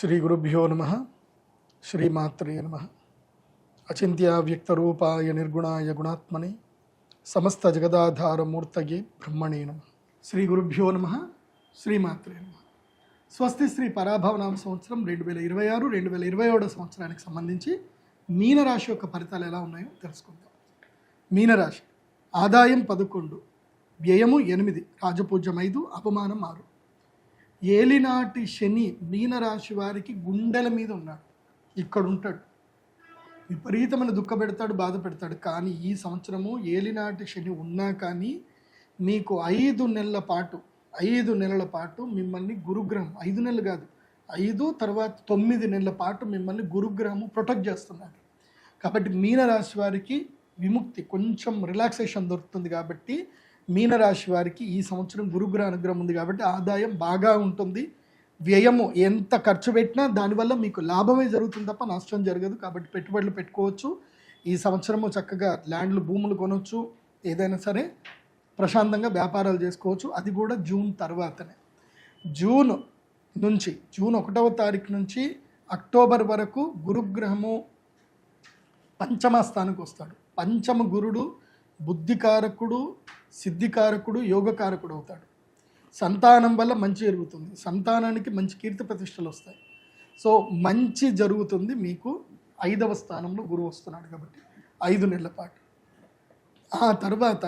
శ్రీ గురుభ్యో నమ. శ్రీమాత్రే నమ. అచింత్యవ్యక్తరూపాయ నిర్గుణాయ గుణాత్మనే సమస్త జగదాధారమూర్తయే బ్రహ్మణే నమ. శ్రీ గురుభ్యో నమ. శ్రీమాత్రే నమ. స్వస్తి శ్రీ పరాభవనామ సంవత్సరం 2026 2027 సంవత్సరానికి సంబంధించి మీనరాశి యొక్క ఫలితాలు ఎలా ఉన్నాయో తెలుసుకుందాం. మీనరాశి ఆదాయం 11, వ్యయము 8, రాజపూజ్యం 5, అవమానం 6. ఏలినాటి శని మీనరాశి వారికి గుండెల మీద ఉన్నాడు. ఇక్కడ ఉంటాడు, విపరీతమైన దుఃఖ పెడతాడు, బాధ పెడతాడు. కానీ ఈ సంవత్సరము ఏలినాటి శని ఉన్నా కానీ మీకు 5 నెలల పాటు మిమ్మల్ని గురుగ్రహం, 5 నెలలు కాదు, 5 తర్వాత 9 నెలల పాటు మిమ్మల్ని గురుగ్రహము ప్రొటెక్ట్ చేస్తున్నాడు. కాబట్టి మీనరాశి వారికి విముక్తి, కొంచెం రిలాక్సేషన్ దొరుకుతుంది. కాబట్టి మీనరాశి వారికి ఈ సంవత్సరం గురుగ్రహ అనుగ్రహం ఉంది కాబట్టి ఆదాయం బాగా ఉంటుంది. వ్యయము ఎంత ఖర్చు పెట్టినా దానివల్ల మీకు లాభమే జరుగుతుంది తప్ప నష్టం జరగదు. కాబట్టి పెట్టుబడులు పెట్టుకోవచ్చు. ఈ సంవత్సరము చక్కగా ల్యాండ్లు, భూములు కొనవచ్చు. ఏదైనా సరే ప్రశాంతంగా వ్యాపారాలు చేసుకోవచ్చు. అది కూడా జూన్ తర్వాతనే. జూన్ 1వ తారీఖు నుంచి అక్టోబర్ వరకు గురుగ్రహము పంచమ స్థానానికి వస్తాడు. పంచమ గురుడు బుద్ధికారకుడు, సిద్ధికారకుడు, యోగకారకుడు అవుతాడు. సంతానం వల్ల మంచి జరుగుతుంది. సంతానానికి మంచి కీర్తి ప్రతిష్టలు వస్తాయి. సో మంచి జరుగుతుంది. మీకు 5వ స్థానంలో గురువు వస్తున్నాడు కాబట్టి 5 నెలల పాటు. ఆ తర్వాత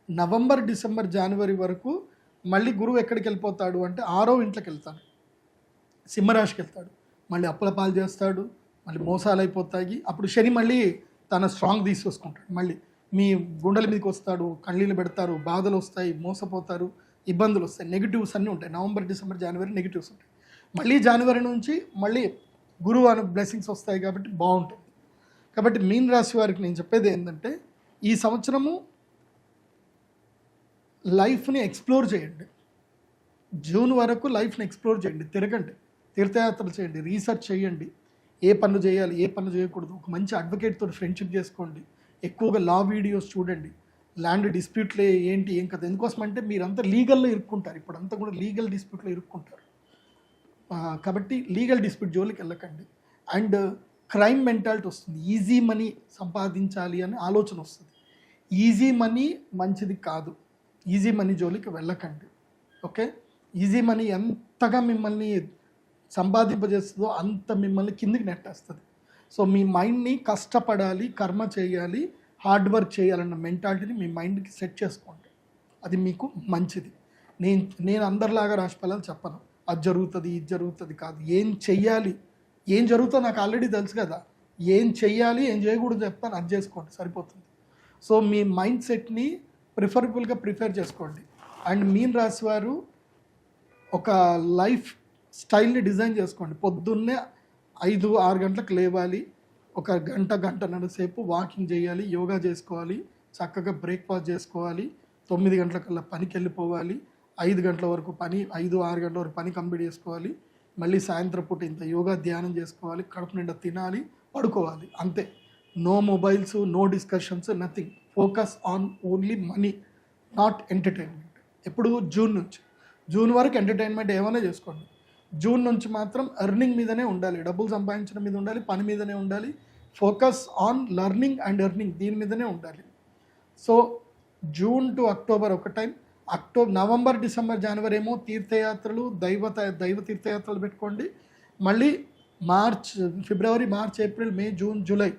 నవంబర్, డిసెంబర్, జనవరి వరకు మళ్ళీ గురువు ఎక్కడికి వెళ్ళిపోతాడు అంటే 6వ ఇంట్లోకి వెళ్తాడు, సింహరాశికి వెళ్తాడు. మళ్ళీ అప్పుల పాలు చేస్తాడు, మళ్ళీ మోసాలు అయిపోతాయి. అప్పుడు శని మళ్ళీ తన స్ట్రాంగ్ తీసుకొసుకుంటాడు. మళ్ళీ మీ గుండెల మీదకి వస్తాడు, కళ్ళీలు పెడతారు, బాధలు వస్తాయి, మోసపోతారు, ఇబ్బందులు వస్తాయి. నెగిటివ్స్ అన్నీ ఉంటాయి. నవంబర్, డిసెంబర్, జనవరి నెగిటివ్స్ ఉంటాయి. మళ్ళీ జనవరి నుంచి మళ్ళీ గురువు అనే బ్లెస్సింగ్స్ వస్తాయి కాబట్టి బాగుంటుంది. కాబట్టి మీన రాశి వారికి నేను చెప్పేది ఏంటంటే ఈ సంవత్సరము లైఫ్ని ఎక్స్ప్లోర్ చేయండి. జూన్ వరకు లైఫ్ని ఎక్స్ప్లోర్ చేయండి. తిరగండి, తీర్థయాత్రలు చేయండి, రీసెర్చ్ చేయండి. ఏ పనులు చేయాలి, ఏ పనులు చేయకూడదు. ఒక మంచి అడ్వకేట్తో ఫ్రెండ్షిప్ చేసుకోండి. ఎక్కువగా లా వీడియోస్ చూడండి. ల్యాండ్ డిస్ప్యూట్లే ఏంటి, ఏం కదా. ఎందుకోసం అంటే మీరంతా లీగల్లో ఇరుక్కుంటారు. ఇప్పుడంతా కూడా లీగల్ డిస్ప్యూట్లో ఇరుక్కుంటారు. కాబట్టి లీగల్ డిస్ప్యూట్ జోలికి వెళ్ళకండి. అండ్ క్రైమ్ మెంటాలిటీ వస్తుంది. ఈజీ మనీ సంపాదించాలి అనే ఆలోచన వస్తుంది. ఈజీ మనీ మంచిది కాదు. ఈజీ మనీ జోలికి వెళ్ళకండి. ఓకే, ఈజీ మనీ ఎంతగా మిమ్మల్ని సంపాదింపజేస్తుందో అంత మిమ్మల్ని కిందికి నెట్టేస్తుంది. సో మీ మైండ్ని కష్టపడాలి, కర్మ చేయాలి, హార్డ్ వర్క్ చేయాలన్న మెంటాలిటీని మీ మైండ్కి సెట్ చేసుకోండి. అది మీకు మంచిది. నేను అందరిలాగా రాశి ఫలాలు చెప్పను. అది జరుగుతుంది, ఇది జరుగుతుంది కాదు. ఏం చెయ్యాలి, ఏం జరుగుతుందో నాకు ఆల్రెడీ తెలుసు కదా. ఏం చెయ్యాలి, ఏం చేయకూడదు చెప్తాను, అది చేసుకోండి, సరిపోతుంది. సో మీ మైండ్ సెట్ని ప్రిఫరబుల్గా ప్రిపేర్ చేసుకోండి. అండ్ మీన రాశి వారు ఒక లైఫ్ స్టైల్ని డిజైన్ చేసుకోండి. పొద్దున్నే 5-6 గంటలకు లేవాలి. ఒక గంటన్నర సేపు వాకింగ్ చేయాలి, యోగా చేసుకోవాలి, చక్కగా బ్రేక్ఫాస్ట్ చేసుకోవాలి. 9 గంటలకల్లా పనికి వెళ్ళిపోవాలి. 5 గంటల వరకు పని, 5-6 గంటల వరకు పని కంప్లీట్ చేసుకోవాలి. మళ్ళీ సాయంత్రం పూట ఇంత యోగా, ధ్యానం చేసుకోవాలి. కడుపు నిండా తినాలి, పడుకోవాలి. అంతే. No mobiles, no discussions, nothing. Focus on only money, not entertainment. ఎప్పుడు జూన్ వరకు ఎంటర్టైన్మెంట్ ఏమైనా చేసుకోండి. జూన్ నుంచి మాత్రం ఎర్నింగ్ మీదనే ఉండాలి, డబ్బులు సంపాదించడం మీద ఉండాలి, పని మీదనే ఉండాలి. Focus on learning and earning, దీని మీదనే ఉండాలి. సో జూన్ టు అక్టోబర్ ఒక టైం. నవంబర్, డిసెంబర్, జనవరి ఏమో తీర్థయాత్రలు, దైవ తీర్థయాత్రలు పెట్టుకోండి. మళ్ళీ ఫిబ్రవరి, మార్చ్, ఏప్రిల్, మే, జూన్, జూలై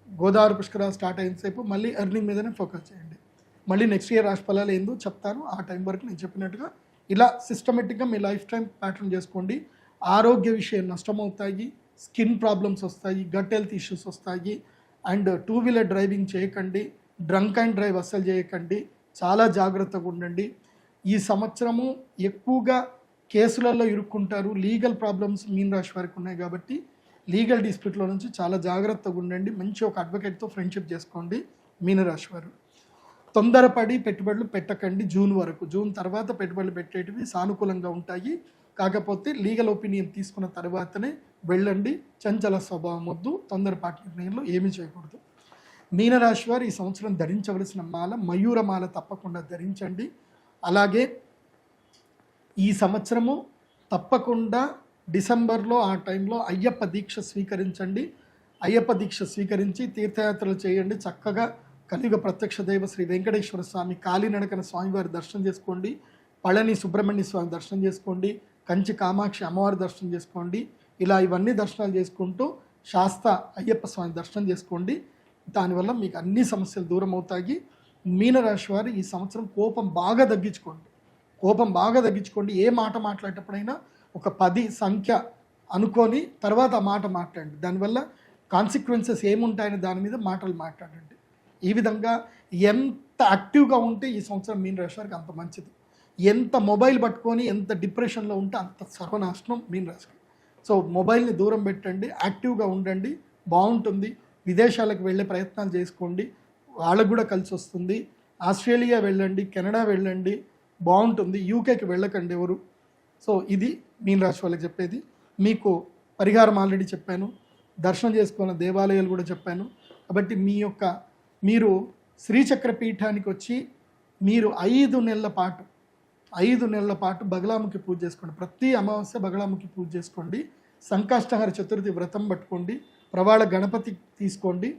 గోదావరి పుష్కరాలు స్టార్ట్ అయిన సేపు మళ్ళీ ఎర్నింగ్ మీదనే ఫోకస్ చేయండి. మళ్ళీ నెక్స్ట్ ఇయర్ రాశి ఫలాలు ఏందో చెప్తాను. ఆ టైం వరకు నేను చెప్పినట్టుగా ఇలా సిస్టమేటిక్గా మీ లైఫ్ టైం ప్యాటర్న్ చేసుకోండి. ఆరోగ్య విషయం నష్టమవుతాయి, స్కిన్ ప్రాబ్లమ్స్ వస్తాయి, గట్ హెల్త్ ఇష్యూస్ వస్తాయి. అండ్ 2 వీలర్ డ్రైవింగ్ చేయకండి, డ్రంక్ అండ్ డ్రైవ్ అస్సలు చేయకండి. చాలా జాగ్రత్తగా ఉండండి. ఈ సంవత్సరము ఎక్కువగా కేసులలో ఇరుక్కుంటారు. లీగల్ ప్రాబ్లమ్స్ మీన రాశి వారికి ఉన్నాయి కాబట్టి లీగల్ డిస్ప్యూట్లో నుంచి చాలా జాగ్రత్తగా ఉండండి. మంచి ఒక అడ్వకేట్తో ఫ్రెండ్షిప్ చేసుకోండి. మీనరాశి వారు తొందరపడి పెట్టుబడులు పెట్టకండి. జూన్ వరకు. జూన్ తర్వాత పెట్టుబడులు పెట్టేటివి సానుకూలంగా ఉంటాయి. కాకపోతే లీగల్ ఒపీనియన్ తీసుకున్న తర్వాతనే వెళ్ళండి. చంచల స్వభావం వద్దు. తొందరపాటు నిర్ణయంలో ఏమీ చేయకూడదు. మీనరాశి వారు ఈ సంవత్సరం ధరించవలసిన మాల మయూరమాల తప్పకుండా ధరించండి. అలాగే ఈ సంవత్సరము తప్పకుండా డిసెంబర్లో ఆ టైంలో అయ్యప్ప దీక్ష స్వీకరించండి. అయ్యప్ప దీక్ష స్వీకరించి తీర్థయాత్రలు చేయండి. చక్కగా కలియుగ ప్రత్యక్ష దైవ శ్రీ వెంకటేశ్వర స్వామి కాలినడకన స్వామివారి దర్శనం చేసుకోండి. పళని సుబ్రహ్మణ్య స్వామి దర్శనం చేసుకోండి. కంచి కామాక్షి అమ్మవారి దర్శనం చేసుకోండి. ఇలా ఇవన్నీ దర్శనాలు చేసుకుంటూ శాస్త అయ్యప్ప స్వామి దర్శనం చేసుకోండి. దానివల్ల మీకు అన్ని సమస్యలు దూరం అవుతాయి. మీనరాశి వారు ఈ సంవత్సరం కోపం బాగా తగ్గించుకోండి. ఏ మాట మాట్లాడేటప్పుడైనా ఒక 10 సంఖ్య అనుకొని తర్వాత ఆ మాట మాట్లాడండి. దానివల్ల కాన్సిక్వెన్సెస్ ఏముంటాయని దాని మీద మాటలు మాట్లాడండి. ఈ విధంగా ఎంత యాక్టివ్గా ఉంటే ఈ సంవత్సరం మీనరాశి వారికి అంత మంచిది. ఎంత మొబైల్ పట్టుకొని ఎంత డిప్రెషన్లో ఉంటే అంత సర్వనాశనం మీనరాశికి. సో మొబైల్ని దూరం పెట్టండి, యాక్టివ్గా ఉండండి, బాగుంటుంది. విదేశాలకు వెళ్ళే ప్రయత్నాలు చేసుకోండి, వాళ్ళకు కూడా కలిసి వస్తుంది. ఆస్ట్రేలియా వెళ్ళండి, కెనడా వెళ్ళండి, బాగుంటుంది. యూకేకి వెళ్ళకండి ఎవరు. సో ఇది మీనరాశి వాళ్ళకి చెప్పేది. మీకు పరిహారం ఆల్రెడీ చెప్పాను, దర్శనం చేసుకున్న దేవాలయాలు కూడా చెప్పాను. కాబట్టి మీరు శ్రీచక్ర పీఠానికి వచ్చి మీరు 5 నెలల పాటు బగలాముఖి పూజ చేసుకోండి. ప్రతి అమావాస్య బగలాముఖి పూజ చేసుకోండి. సంకష్టహర చతుర్థి వ్రతం పట్టుకోండి. ప్రవాళ గణపతి తీసుకోండి,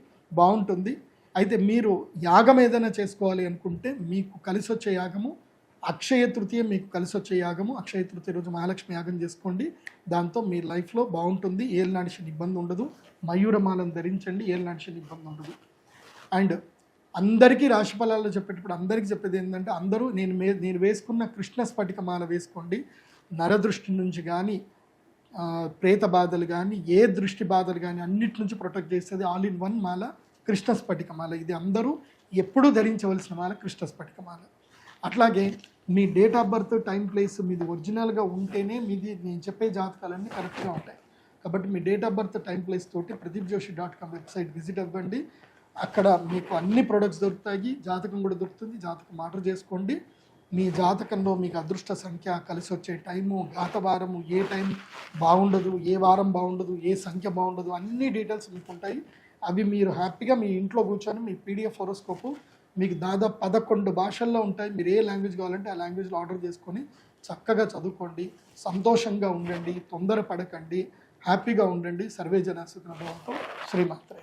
బాగుంటుంది. అయితే మీరు యాగం ఏదైనా చేసుకోవాలి అనుకుంటే మీకు కలిసి వచ్చే యాగము అక్షయ తృతీయ, మీకు కలిసి వచ్చే యాగము అక్షయ తృతీయ రోజు మహాలక్ష్మి యాగం చేసుకోండి. దాంతో మీ లైఫ్లో బాగుంటుంది. ఏలినాటి శని ఇబ్బంది ఉండదు. మయూరమాలను ధరించండి, ఏలినాటి శని ఇబ్బంది ఉండదు. అండ్ అందరికీ రాశి ఫలాల్లో చెప్పేటప్పుడు అందరికీ చెప్పేది ఏంటంటే అందరూ నేను వేసుకున్న కృష్ణ స్ఫటిక మాల వేసుకోండి. నరదృష్టి నుంచి కానీ, ప్రేత బాధలు కానీ, ఏ దృష్టి బాధలు కానీ అన్నిటి నుంచి ప్రొటెక్ట్ చేస్తుంది. ఆల్ ఇన్ వన్ మాల కృష్ణ స్ఫటిక మాల. ఇది అందరూ ఎప్పుడూ ధరించవలసిన మాల కృష్ణ స్ఫటిక మాల. అట్లాగే మీ date of birth, time, place మీది ఒరిజినల్గా ఉంటేనే నేను చెప్పే జాతకాలన్నీ కరెక్ట్గా ఉంటాయి. కాబట్టి మీ date of birth, time, place తోటి pradeepjoshi.com వెబ్సైట్ విజిట్ అవ్వండి. అక్కడ మీకు అన్ని ప్రొడక్ట్స్ దొరుకుతాయి. జాతకం కూడా దొరుకుతుంది. జాతకం ఆర్డర్ చేసుకోండి. మీ జాతకంలో మీకు అదృష్ట సంఖ్య, కలిసి వచ్చే టైము, వారము, ఏ టైం బాగుండదు, ఏ వారం బాగుండదు, ఏ సంఖ్య బాగుండదు, అన్ని డీటెయిల్స్ మీకు ఉంటాయి. అవి మీరు హ్యాపీగా మీ ఇంట్లో కూర్చొని మీ పీడిఎఫ్ హోరోస్కోపు మీకు దాదాపు 11 భాషల్లో ఉంటాయి. మీరు ఏ లాంగ్వేజ్ కావాలంటే ఆ లాంగ్వేజ్లో ఆర్డర్ చేసుకొని చక్కగా చదువుకోండి. సంతోషంగా ఉండండి, తొందరపడకండి, హ్యాపీగా ఉండండి. సర్వే జన సుఖినో భవంతు. శ్రీమాత్రే.